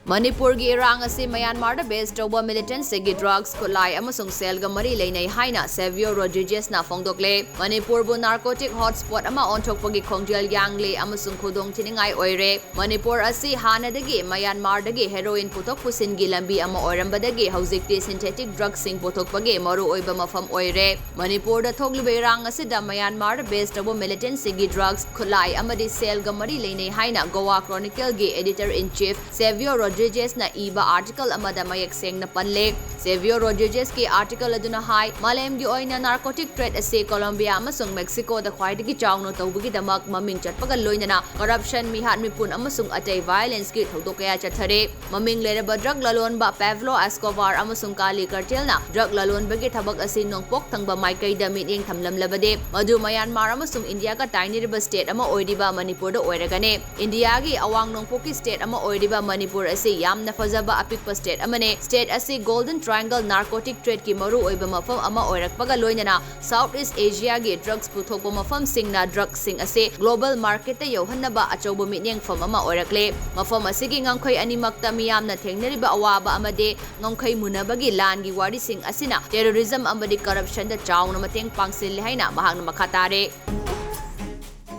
Manipurgi Irang Asi Myanmar da based Touba Militant Singi drugs KHUTLAI AMASUNG Selga Mari Leinei Haina SAVIO RODRIGES na Fongdokli Manipur bu narcotic hotspot ama onthokpagi khongjal yangle amasung khudong thiningai oire Manipur asi hanadagi Myanmar dagi heroin putok pusingi lambi ama oirambadagi hojikti synthetic drugs sing puthokpagi maru oiba mafam oire Manipur da thokliba Irang asi da Myanmar da based Touba Militant Singi drugs KHUTLAI amadi Selga Mari Leinei Haina Goa Chronicle gi editor in chief SAVIO RODRIGES na iba article amada mayak seng na panle SAVIO RODRIGES ki article aduna hai malem gi oina narcotic trade ase Colombia amasung Mexico da khwaidagi chawno tawbagi damak maming chatpaga loinana corruption mihat mipun amasung atay violence ki thodokaya chathare maming leraba drug lalonba Pablo Escobar amasung Kali cartel na drug lalonbagi thabak ase nongpok thangba maikai da miting thamlamlabade madu Myanmar amasung India ka tainiriba state ama oidiba Manipur da oiragane India gi awang nongpoki state ama oidiba Manipur ase yamna fazaba apikpa state amane state ase golden triangle narcotic trade ki maru oiba mafam ama oirakpaga loinana Southeast Asia gi drugs puthokpa mafam singna drugs sing ase global market ta yohannaba achauba mitneng fam ama oirakle mafam ase gi ngangkhoi animakta miyamna thengnariba awaba amade ngangkhoi munabagi lan gi wari sing asina terrorism amadi corruption da chawna mateng pangsil haina mahakna makhatare